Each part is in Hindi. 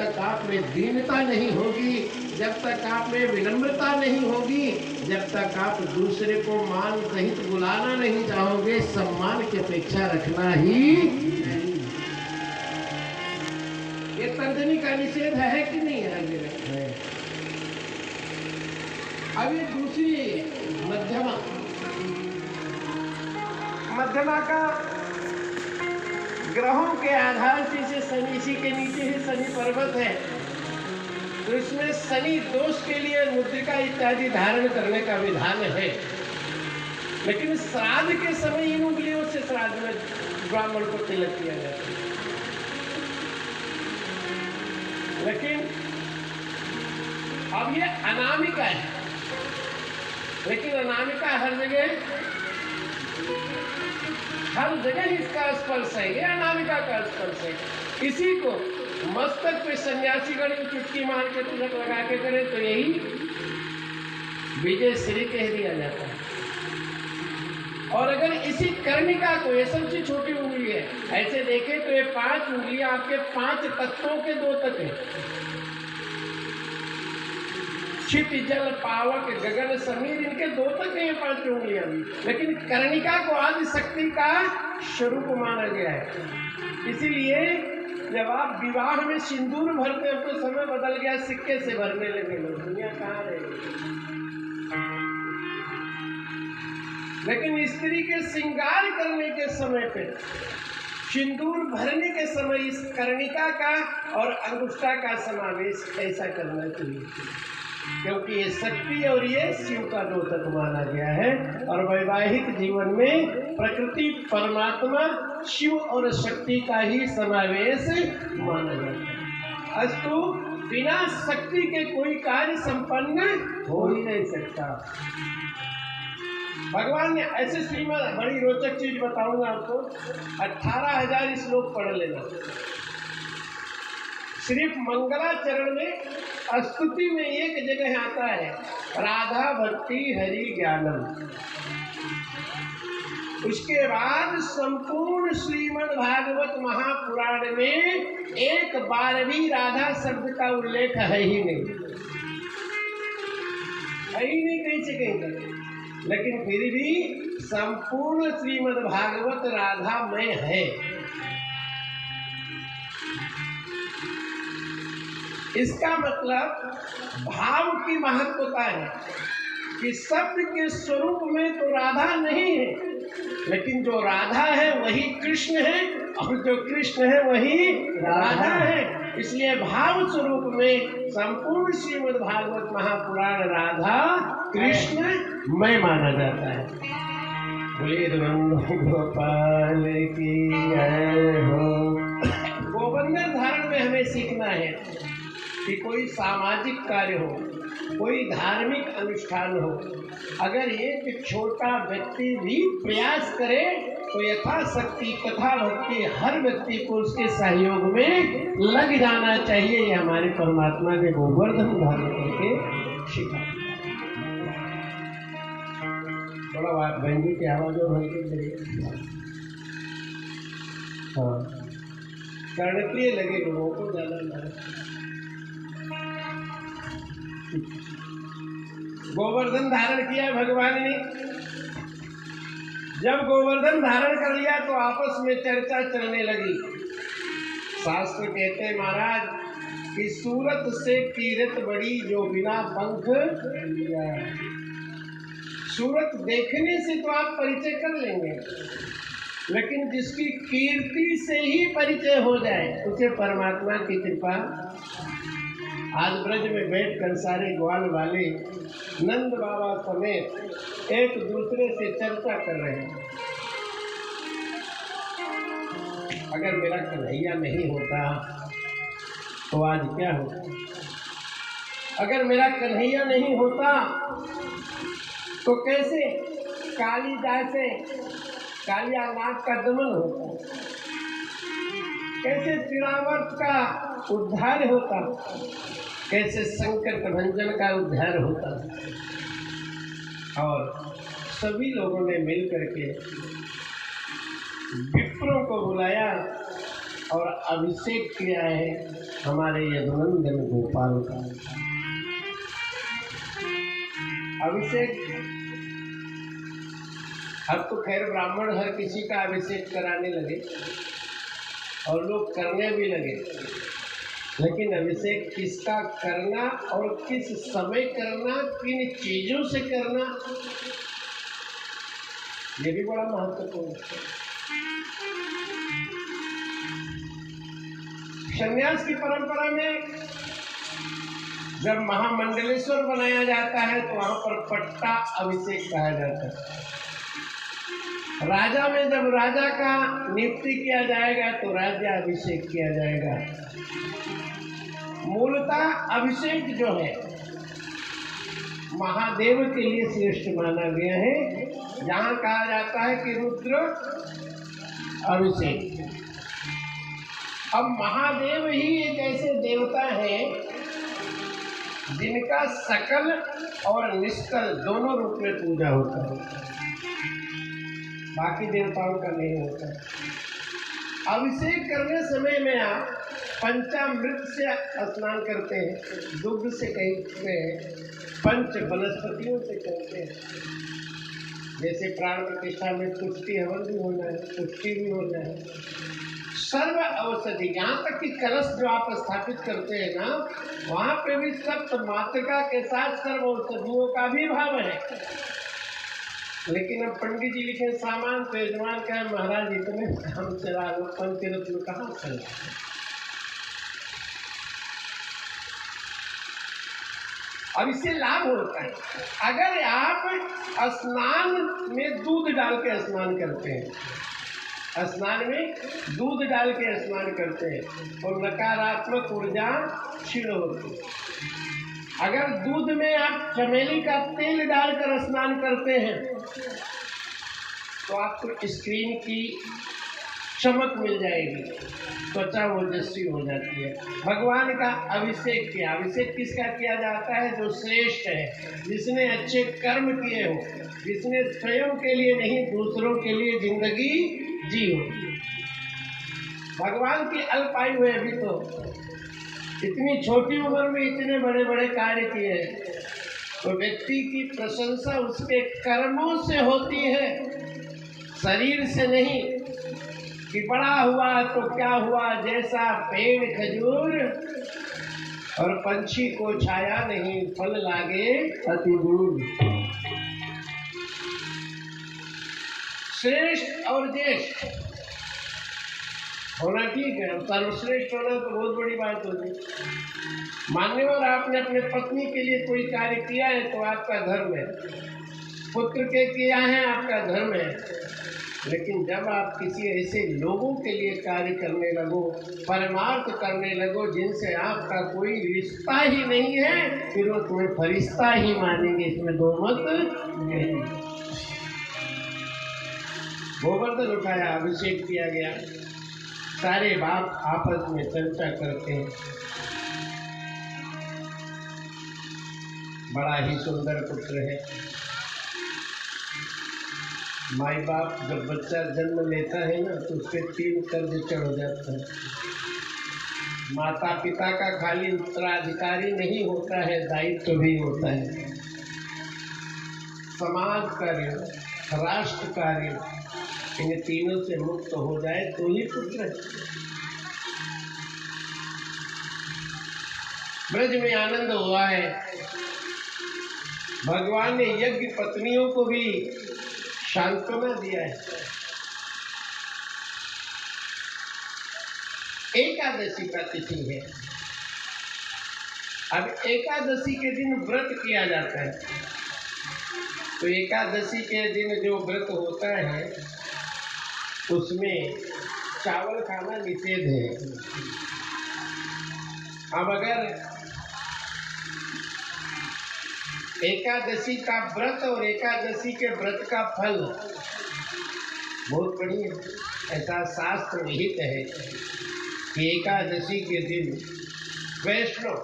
तक आप में दीनता नहीं होगी, जब तक आप में विनम्रता नहीं होगी, जब तक आप दूसरे को मान सहित बुलाना नहीं चाहोगे, सम्मान की अपेक्षा रखना ही नहीं। ये तर्जनी का निषेध है कि नहीं है? अब ये दूसरी मध्यमा, मध्यमा का ग्रहों के आधार से इसे शनि, इसी के नीचे ही शनि पर्वत है, तो इसमें शनि दोष के लिए मुद्रिका इत्यादि धारण करने का विधान है। लेकिन श्राद्ध के समय इन उंगलियों से श्राद्ध में ब्राह्मण को तिलक किया जाता है। लेकिन अब ये अनामिका है, लेकिन अनामिका हर जगह इसका स्पर्श है, ये अनामिका का स्पर्श है। इसी को मस्तक पे सन्यासीगण की चुटकी मार के तिलक लगा के करें तो यही विजय श्री कह दिया जाता है। और अगर इसी कर्णिका को, ये सबसे छोटी उंगली है, ऐसे देखें तो ये 5 उंगलियां आपके 5 तत्वों के द्योतक है। क्षिति जल पावक गगन समीर, इनके द्योतक हैं 5 उंगलियां भी। लेकिन कर्णिका को आदि शक्ति का स्वरूप माना गया है। इसीलिए जब आप विवाह में सिंदूर भरते हो तो समय बदल गया, सिक्के से भरने लगे लोग, दुनिया कहाँ रहेगी। लेकिन स्त्री के श्रृंगार करने के समय पे, सिंदूर भरने के समय इस कर्णिका का और अंगुष्ठा का समावेश ऐसा करना चाहिए, क्योंकि ये शक्ति और ये शिव का द्योतक माना गया है। और वैवाहिक जीवन में प्रकृति, परमात्मा, शिव और शक्ति का ही समावेश माना जाता है। अस्तु बिना शक्ति के कोई कार्य संपन्न हो ही नहीं सकता। भगवान ने ऐसे श्रीमद्, बड़ी रोचक चीज बताऊंगा आपको, 18,000 श्लोक पढ़ लेना। सिर्फ मंगलाचरण में स्तुति में एक जगह आता है राधा भक्ति हरि ज्ञानम। उसके बाद संपूर्ण श्रीमद् भागवत महापुराण में एक बार भी राधा शब्द का उल्लेख है ही नहीं, कहीं से कहीं तक। लेकिन फिर भी संपूर्ण श्रीमद् भागवत राधामय है। इसका मतलब भाव की महत्वता है कि शब्द के स्वरूप में तो राधा नहीं है, लेकिन जो राधा है वही कृष्ण है और जो कृष्ण है वही राधा है। इसलिए भाव स्वरूप में संपूर्ण श्रीमद् भागवत महापुराण राधा कृष्ण में माना जाता है। बोलिए गोपाल की जय हो। गोवर्धन धारण में हमें सीखना है कि कोई सामाजिक कार्य हो, कोई धार्मिक अनुष्ठान हो, अगर एक छोटा व्यक्ति भी प्रयास करे तो यथाशक्ति कथा भक्ति हर व्यक्ति को उसके सहयोग में लग जाना चाहिए। ये हमारे परमात्मा ने गोवर्धन धारण करके सिखाया। थोड़ा बात बहन की आवाज और हल्की करिए। हाँ, कर्णप्रिय लगे लोगों को ज्यादा। गोवर्धन धारण किया भगवान ने। जब गोवर्धन धारण कर लिया तो आपस में चर्चा चलने लगी। शास्त्र कहते हैं महाराज कि सूरत से कीरत बड़ी जो बिना पंख लिया। सूरत देखने से तो आप परिचय कर लेंगे, लेकिन जिसकी कीर्ति से ही परिचय हो जाए उसे परमात्मा की कृपा। आज ब्रज में बैठकर सारे ग्वाल वाले नंद बाबा समेत एक दूसरे से चर्चा कर रहे हैं। अगर मेरा कन्हैया नहीं होता तो आज क्या होता? अगर मेरा कन्हैया नहीं होता तो कैसे कालिदास से कालिया नाग का दमन होता, कैसे तिरावर्त का उद्धार होता, कैसे संकट भंजन का उद्धार होता। और सभी लोगों ने मिलकर के विप्रों को बुलाया और अभिषेक किया है हमारे यदुनंदन गोपाल का। अभिषेक अब तो खैर ब्राह्मण हर किसी का अभिषेक कराने लगे और लोग करने भी लगे, लेकिन अभिषेक किसका करना और किस समय करना, किन चीजों से करना, ये भी बड़ा महत्वपूर्ण है। संन्यास की परंपरा में जब महामंडलेश्वर बनाया जाता है तो वहां पर पट्टा अभिषेक कहा जाता है। राजा में जब राजा का नियुक्ति किया जाएगा तो राज्याभिषेक किया जाएगा। मूलतः अभिषेक जो है महादेव के लिए श्रेष्ठ माना गया है। जहां कहा जाता है कि रुद्र अभिषेक। अब महादेव ही एक ऐसे देवता हैं जिनका सकल और निष्कल दोनों रूप में पूजा होता है, बाकी देवताओं का नहीं होता। अभिषेक करने समय में आप पंचामृत से स्नान करते हैं, दुग्ध से करते हैं, पंच वनस्पतियों से करते हैं। जैसे प्राण प्रतिष्ठा में पुष्टि हवन भी होना है, पुष्टि भी होना है, सर्व औषधि। यहाँ तक कि कलश जो आप स्थापित करते हैं ना, वहाँ पे भी सप्त मातृका के साथ सर्व औषधियों का भी भाव है। लेकिन अब पंडित जी लिखे सामान तो यजमान का है, महाराज इतने काम चला लो, पंचरत्न कहाँ चला। अब इससे लाभ होता है। अगर आप स्नान में दूध डाल के स्नान करते हैं, स्नान में दूध डाल के स्नान करते हैं तो नकारात्मक ऊर्जा क्षीण होती है। अगर दूध में आप चमेली का तेल डालकर स्नान करते हैं तो आपको स्किन की चमक मिल जाएगी, त्वचा ओजस्वी हो जाती है। भगवान का अभिषेक किया। अभिषेक किसका किया जाता है? जो श्रेष्ठ है, जिसने अच्छे कर्म किए हो, जिसने स्वयं के लिए नहीं दूसरों के लिए जिंदगी जी हो। भगवान की अल्पायु है, अभी तो इतनी छोटी उम्र में इतने बड़े बड़े कार्य किए हैं, तो व्यक्ति की प्रशंसा उसके कर्मों से होती है, शरीर से नहीं। कि बड़ा हुआ तो क्या हुआ, जैसा पेड़ खजूर और पंछी को छाया नहीं, फल लागे अति दूर। श्रेष्ठ और ज्येष्ठ होना ठीक है, सर्वश्रेष्ठ होना तो बहुत बड़ी बात होगी। मान्यवर आपने अपने पत्नी के लिए कोई कार्य किया है तो आपका धर्म है, पुत्र के किया है आपका धर्म है, लेकिन जब आप किसी ऐसे लोगों के लिए कार्य करने लगो, परमार्थ करने लगो जिनसे आपका कोई रिश्ता ही नहीं है, फिर वो तुम्हें फरिश्ता ही मानेंगे, इसमें दो मत नहीं। गोवर्धन उठाया, अभिषेक किया गया, सारे बाप आपस में चर्चा करते हैं। बड़ा ही सुंदर पुत्र है। माई बाप जब बच्चा जन्म लेता है ना तो उसके 3 कर्ज चढ़ जाता है। माता पिता का खाली उत्तराधिकारी नहीं होता है, दायित्व भी होता है। समाज कार्य, राष्ट्र कार्य, इन तीनों से मुक्त हो जाए तो ही पुत्र है। ब्रज में आनंद हुआ है। भगवान ने यज्ञ पत्नियों को भी सांत्वना दिया है। एकादशी का तिथि है। अब एकादशी के दिन व्रत किया जाता है, तो एकादशी के दिन जो व्रत होता है उसमें चावल खाना निषेध है। अब अगर एकादशी का व्रत और एकादशी के व्रत का फल बहुत बढ़िया, ऐसा शास्त्र विहित है कि एकादशी के दिन वैष्णव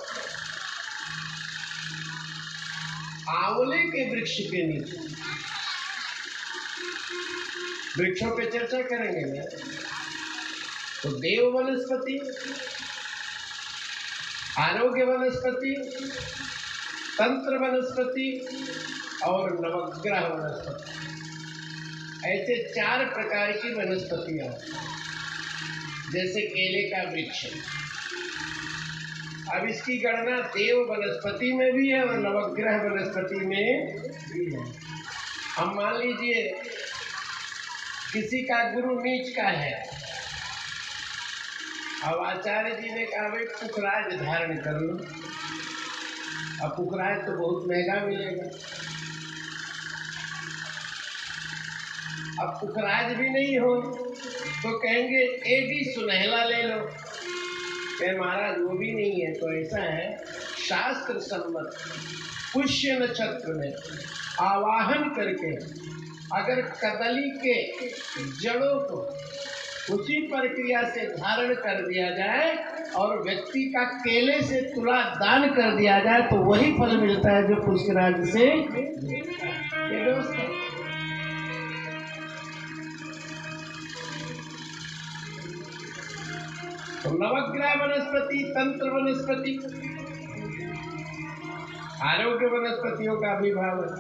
आंवले के वृक्ष के नीचे, वृक्षों पे चर्चा करेंगे ना, तो देव वनस्पति, आरोग्य वनस्पति, तंत्र वनस्पति और नवग्रह वनस्पति, ऐसे 4 प्रकार की वनस्पतियां। जैसे केले का वृक्ष, अब इसकी गणना देव वनस्पति में भी है और नवग्रह वनस्पति में भी है। हम मान लीजिए किसी का गुरु नीच का है, अब आचार्य जी ने कहा भाई पुखराज धारण कर लो। अब पुखराज तो बहुत महंगा मिलेगा, अब पुखराज भी नहीं हो तो कहेंगे एडी सुनहला ले लो। महाराज वो भी नहीं है। तो ऐसा है, शास्त्र सम्मत पुष्य नक्षत्र में आवाहन करके अगर कदली के जड़ों को उसी प्रक्रिया से धारण कर दिया जाए और व्यक्ति का केले से तुला दान कर दिया जाए तो वही फल मिलता है जो पुष्यराज से। ये दोस्तों, तो नवग्रह वनस्पति, तंत्र वनस्पति, आरोग्य वनस्पतियों का अभिभाव है।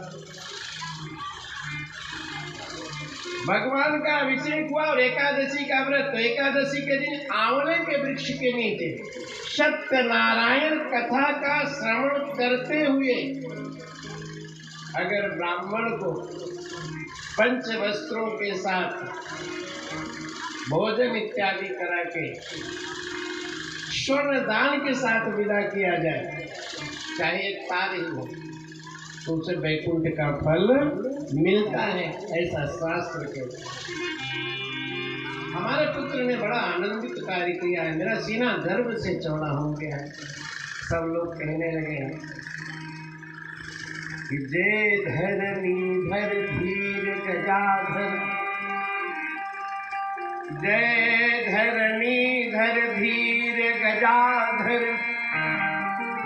भगवान का अभिषेक हुआ और एकादशी का व्रत। तो एकादशी के दिन आंवले के वृक्ष के नीचे सत्यनारायण कथा का श्रवण करते हुए अगर ब्राह्मण को पंच वस्त्रों के साथ भोजन इत्यादि करा के स्वर्ण दान के साथ विदा किया जाए, चाहे एक तार ही हो, तो उसे वैकुंठ का फल मिलता है, ऐसा शास्त्र कहता है। हमारे पुत्र ने बड़ा आनंदित कार्य किया है, मेरा सीना गर्व से चौड़ा हो गया है। सब लोग कहने लगे हैं कि जय धरनी धर धीर गजाधर, जय धरनी धर धीर गजाधर,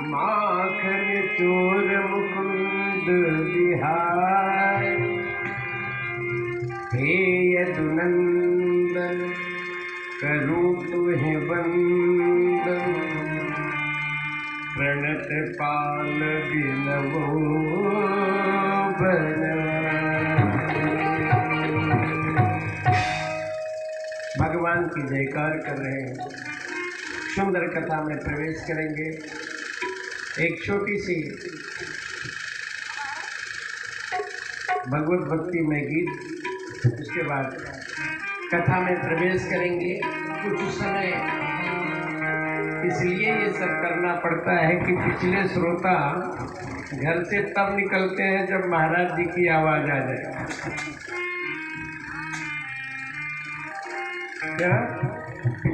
माखन चोर मुकुंद बिहार, हे यदुनंदन करूं तुम्हें वंदन, प्रणत पाल बिलवो भगवान की जयकार कर रहे हैं। सुंदर कथा में प्रवेश करेंगे। एक छोटी सी भगवत भक्ति में गीत, उसके बाद कथा में प्रवेश करेंगे। कुछ समय इसलिए ये सब करना पड़ता है कि पिछले श्रोता घर से तब निकलते हैं जब महाराज जी की आवाज आ जाए। क्या